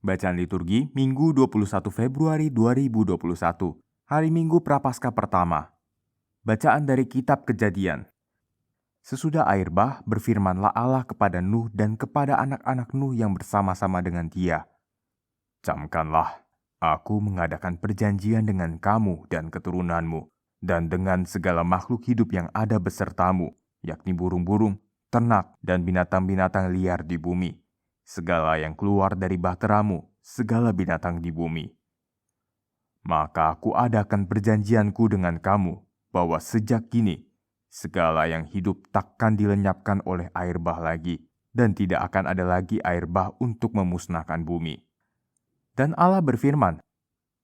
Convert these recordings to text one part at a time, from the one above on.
Bacaan liturgi Minggu 21 Februari 2021, hari Minggu Prapaskah pertama. Bacaan dari Kitab Kejadian. Sesudah air bah, berfirmanlah Allah kepada Nuh dan kepada anak-anak Nuh yang bersama-sama dengan dia. Camkanlah, aku mengadakan perjanjian dengan kamu dan keturunanmu, dan dengan segala makhluk hidup yang ada besertamu, yakni burung-burung, ternak, dan binatang-binatang liar di bumi, segala yang keluar dari bahteramu, segala binatang di bumi. Maka aku adakan perjanjianku dengan kamu, bahwa sejak kini, segala yang hidup takkan dilenyapkan oleh air bah lagi, dan tidak akan ada lagi air bah untuk memusnahkan bumi. Dan Allah berfirman,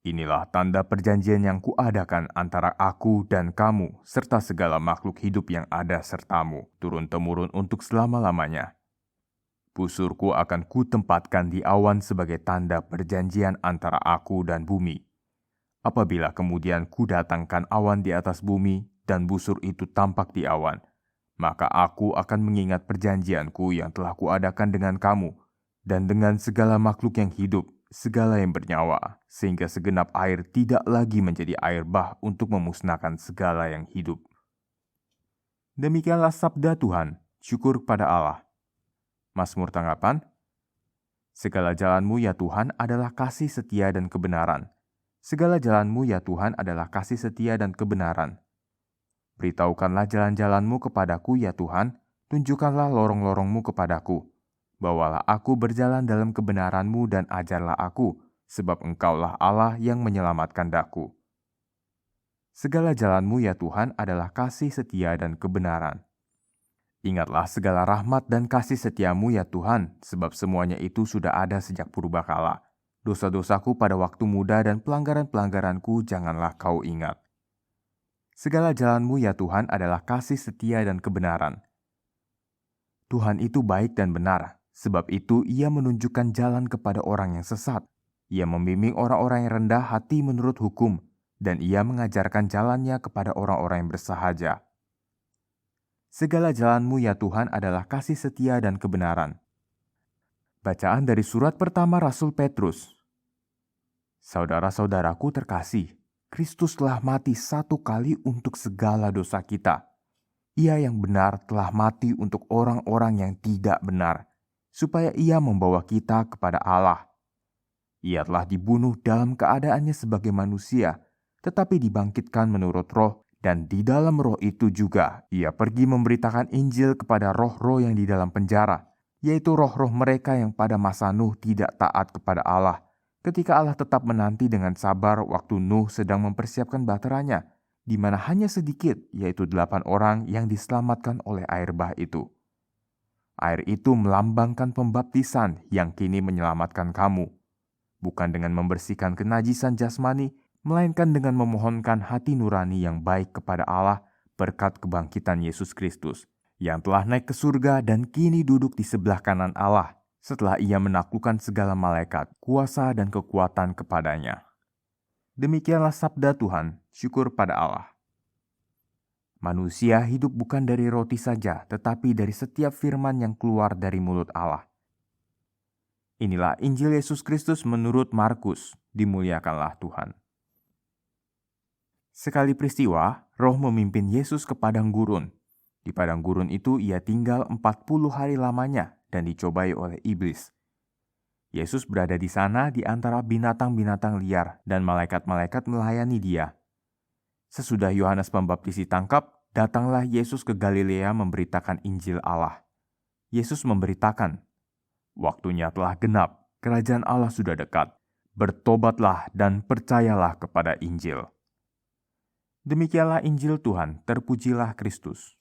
inilah tanda perjanjian yang kuadakan antara aku dan kamu, serta segala makhluk hidup yang ada sertamu, turun-temurun untuk selama-lamanya. Busurku akan kutempatkan di awan sebagai tanda perjanjian antara aku dan bumi. Apabila kemudian kudatangkan awan di atas bumi, dan busur itu tampak di awan, maka aku akan mengingat perjanjianku yang telah kuadakan dengan kamu, dan dengan segala makhluk yang hidup, segala yang bernyawa, sehingga segenap air tidak lagi menjadi air bah untuk memusnahkan segala yang hidup. Demikianlah sabda Tuhan, syukur kepada Allah. Mazmur tanggapan, segala jalanmu ya Tuhan adalah kasih setia dan kebenaran. Segala jalanmu ya Tuhan adalah kasih setia dan kebenaran. Beritahukanlah jalan-jalanmu kepadaku ya Tuhan, tunjukkanlah lorong-lorongmu kepadaku. Bawalah aku berjalan dalam kebenaran-Mu dan ajarlah aku, sebab Engkaulah Allah yang menyelamatkan daku. Segala jalan-Mu ya Tuhan adalah kasih setia dan kebenaran. Ingatlah segala rahmat dan kasih setia-Mu ya Tuhan, sebab semuanya itu sudah ada sejak purbakala. Dosa-dosaku pada waktu muda dan pelanggaran-pelanggaranku janganlah Kau ingat. Segala jalan-Mu ya Tuhan adalah kasih setia dan kebenaran. Tuhan itu baik dan benar. Sebab itu ia menunjukkan jalan kepada orang yang sesat. Ia membimbing orang-orang yang rendah hati menurut hukum, dan ia mengajarkan jalannya kepada orang-orang yang bersahaja. Segala jalan-Mu ya Tuhan adalah kasih setia dan kebenaran. Bacaan dari surat pertama Rasul Petrus. Saudara-saudaraku terkasih, Kristus telah mati satu kali untuk segala dosa kita. Ia yang benar telah mati untuk orang-orang yang tidak benar, supaya ia membawa kita kepada Allah. Ia telah dibunuh dalam keadaannya sebagai manusia, tetapi dibangkitkan menurut roh, dan di dalam roh itu juga ia pergi memberitakan Injil kepada roh-roh yang di dalam penjara, yaitu roh-roh mereka yang pada masa Nuh tidak taat kepada Allah, ketika Allah tetap menanti dengan sabar waktu Nuh sedang mempersiapkan bahteranya, di mana hanya sedikit, yaitu 8 orang yang diselamatkan oleh air bah itu. Air itu melambangkan pembaptisan yang kini menyelamatkan kamu, bukan dengan membersihkan kenajisan jasmani, melainkan dengan memohonkan hati nurani yang baik kepada Allah berkat kebangkitan Yesus Kristus, yang telah naik ke surga dan kini duduk di sebelah kanan Allah, setelah ia menaklukkan segala malaikat, kuasa dan kekuatan kepadanya. Demikianlah sabda Tuhan, syukur pada Allah. Manusia hidup bukan dari roti saja, tetapi dari setiap firman yang keluar dari mulut Allah. Inilah Injil Yesus Kristus menurut Markus, dimuliakanlah Tuhan. Sekali peristiwa, Roh memimpin Yesus ke padang gurun. Di padang gurun itu ia tinggal 40 hari lamanya dan dicobai oleh iblis. Yesus berada di sana di antara binatang-binatang liar dan malaikat-malaikat melayani dia. Sesudah Yohanes Pembaptis ditangkap, datanglah Yesus ke Galilea memberitakan Injil Allah. Yesus memberitakan, waktunya telah genap, kerajaan Allah sudah dekat. Bertobatlah dan percayalah kepada Injil. Demikianlah Injil Tuhan, terpujilah Kristus.